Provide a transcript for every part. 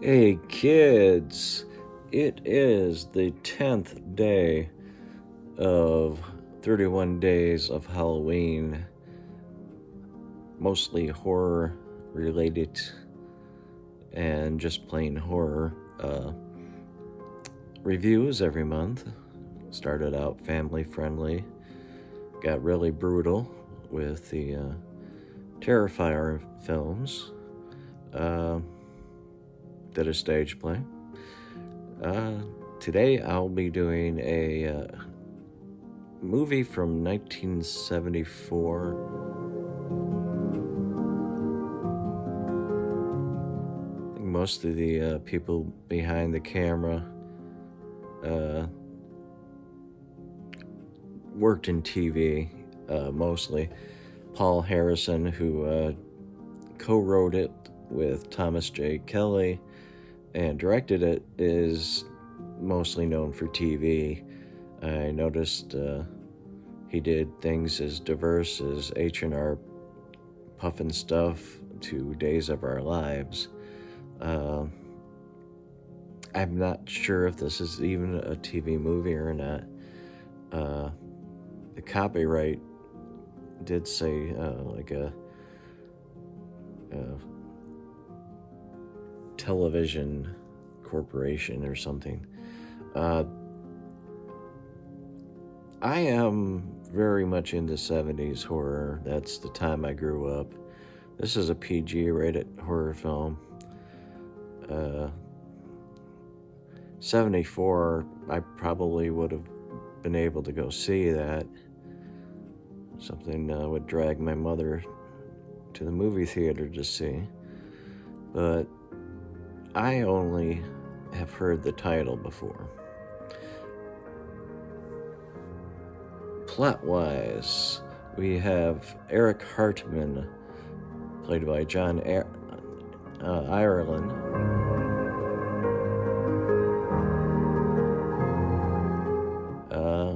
Hey kids, it is the 10th day of 31 days of Halloween, mostly horror related and just plain horror reviews every month. Started out family friendly, got really brutal with the Terrifier films. Did a stage play. Today I'll be doing a movie from 1974. I think most of the people behind the camera worked in TV, mostly. Paul Harrison, who co-wrote it with Thomas J. Kelly and directed it, is mostly known for TV. I noticed he did things as diverse as H&R Puffin Stuff to Days of Our Lives. I'm not sure if this is even a TV movie or not. The copyright did say like a television corporation or something. I am very much into 70s horror. That's the time I grew up. This is a PG rated horror film. 74, I probably would have been able to go see that. Something would drag my mother to the movie theater to see. But I only have heard the title before. Plot-wise, we have Eric Hartman, played by John Ireland.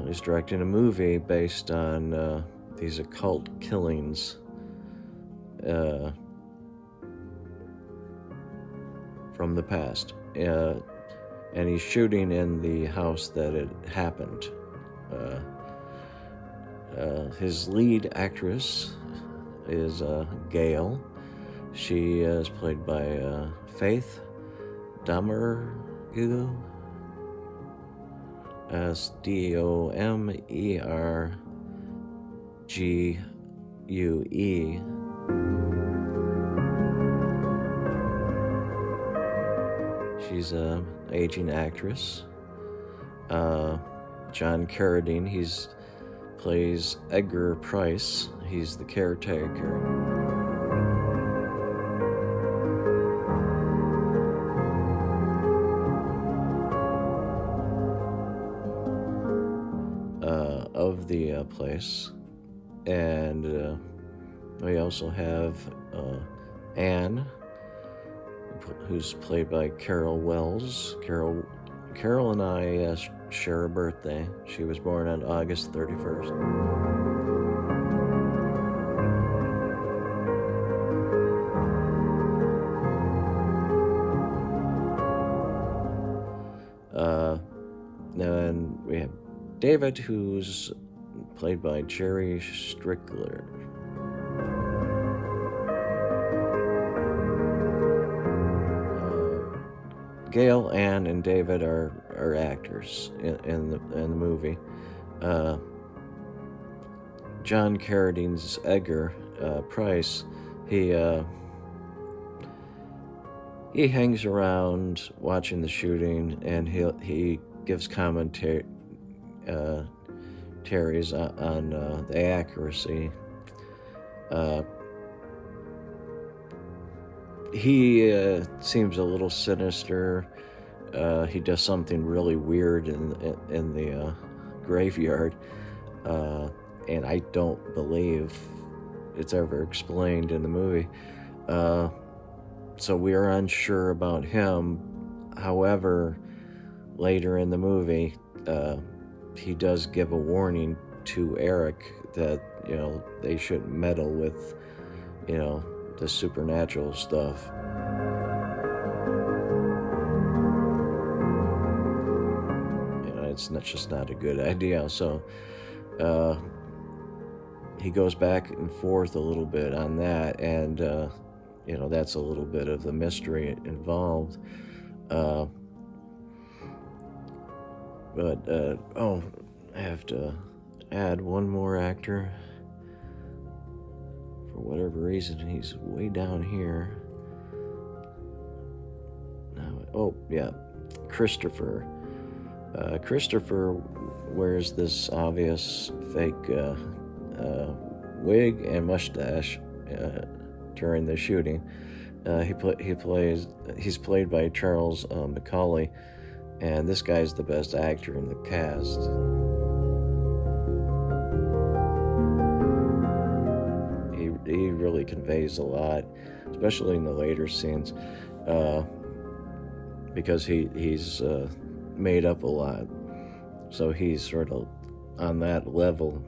He's directing a movie based on these occult killings from the past, and he's shooting in the house that it happened. His lead actress is Gail. She is played by Faith Domergue, Domergue. She's an aging actress. John Carradine, plays Edgar Price. He's the caretaker. Of the place. And we also have Anne, who's played by Carol Wells. Carol and I share a birthday. She was born on August 31st. And we have David, who's played by Jerry Strickler. Gail, Ann, and David are actors in the movie. John Carradine's Edgar Price, he hangs around watching the shooting, and he gives commentaries on the accuracy. He seems a little sinister. He does something really weird in the graveyard, and I don't believe it's ever explained in the movie. So we are unsure about him. However, later in the movie, he does give a warning to Eric that, they shouldn't meddle with, the supernatural stuff. it's just not a good idea. So he goes back and forth a little bit on that, and that's a little bit of the mystery involved. I have to add one more actor. For whatever reason, he's way down here. Christopher. Christopher wears this obvious fake wig and mustache during the shooting. He's played by Charles McCauley, and this guy's the best actor in the cast. He really conveys a lot, especially in the later scenes, because he's made up a lot. So he's sort of on that level,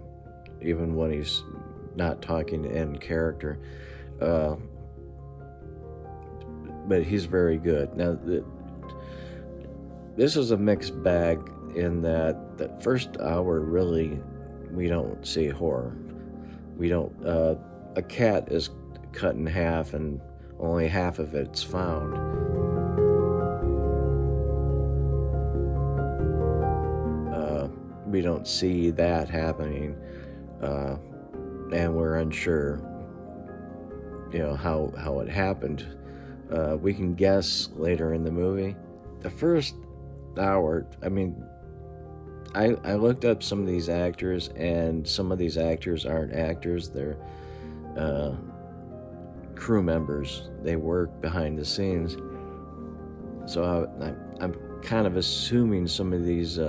even when he's not talking in character. But he's very good. Now, this is a mixed bag in that the first hour, really, we don't see horror. We don't... a cat is cut in half and only half of it's found. We don't see that happening, and we're unsure, how it happened. We can guess later in the movie. The first hour, I looked up some of these actors, and some of these actors aren't actors. They're crew members. They work behind the scenes. So I'm kind of assuming some of these,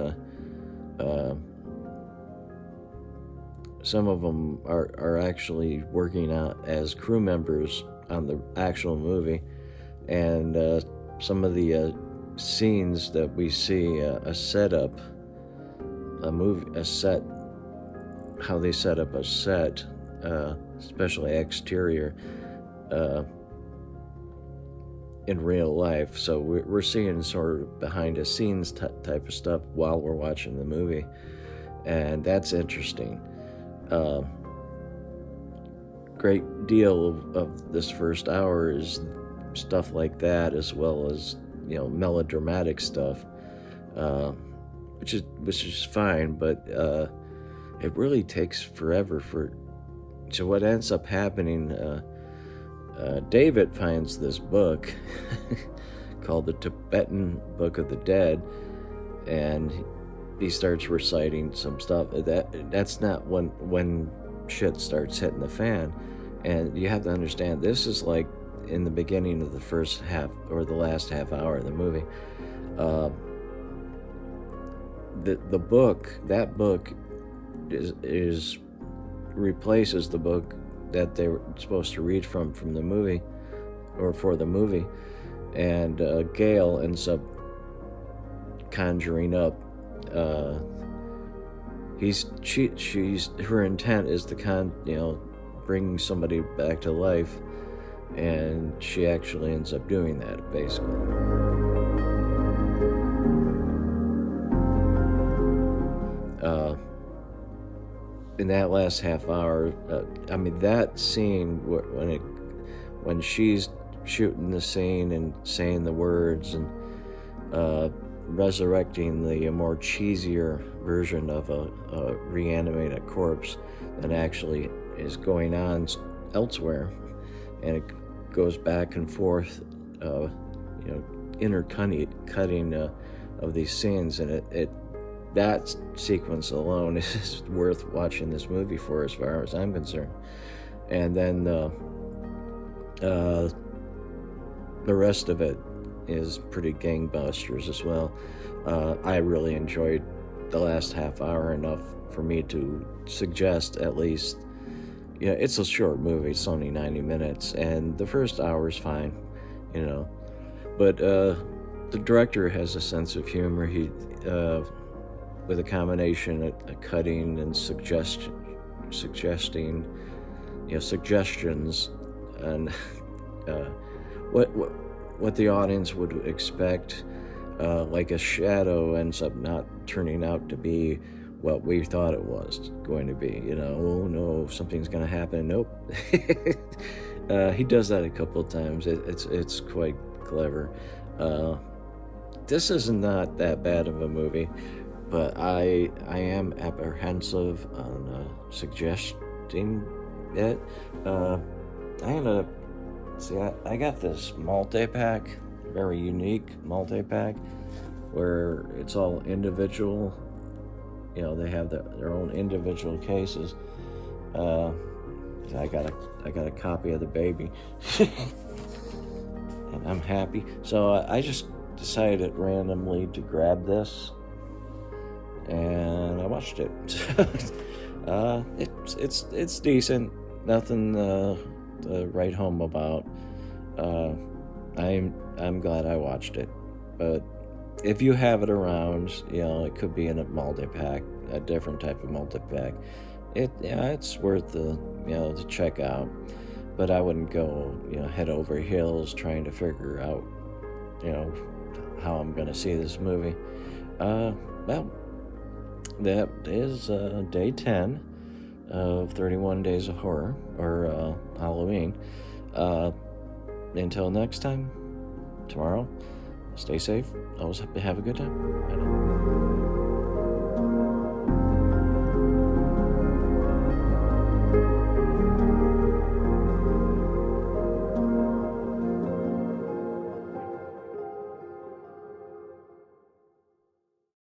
some of them are actually working out as crew members on the actual movie, and some of the scenes that we see, a setup, how they set up a set, especially exterior, in real life. So we're seeing sort of behind the scenes type of stuff while we're watching the movie, and that's interesting. Great deal of this first hour is stuff like that, as well as melodramatic stuff, which is fine, but it really takes forever so what ends up happening, David finds this book called the Tibetan Book of the Dead, and he starts reciting some stuff. That's not when shit starts hitting the fan. And you have to understand, this is like in the beginning of the first half or the last half hour of the movie. That book is replaces the book that they were supposed to read from the movie, or for the movie, and Gail ends up conjuring up. Her intent is to bring somebody back to life, and she actually ends up doing that, basically. In that last half hour, that scene when she's shooting the scene and saying the words and resurrecting the more cheesier version of a reanimated corpse that actually is going on elsewhere, and it goes back and forth, intercutting of these scenes, and that sequence alone is worth watching this movie for, as far as I'm concerned. And then the rest of it is pretty gangbusters as well. I really enjoyed the last half hour enough for me to suggest, at least, it's a short movie, it's only 90 minutes, and the first hour is fine, but the director has a sense of humor. He with a combination of cutting and suggesting suggestions, and what the audience would expect. like a shadow ends up not turning out to be what we thought it was going to be. Oh no, something's gonna happen. Nope. He does that a couple of times. It's quite clever. This is not that bad of a movie, but I am apprehensive on suggesting it. I got this multi-pack, very unique multi-pack, where it's all individual. They have their own individual cases. I got a copy of the baby, and I'm happy. So I just decided randomly to grab this, and I watched it. It's decent. Nothing to write home about. I'm glad I watched it, but if you have it around, it could be in a multi-pack, a different type of multi-pack. It's worth to check out, but I wouldn't go, head over heels trying to figure out, how I'm gonna see this movie. Well, that is day 10 of 31 Days of Horror, or Halloween. Until next time, tomorrow, stay safe. Always have a good time. Bye now.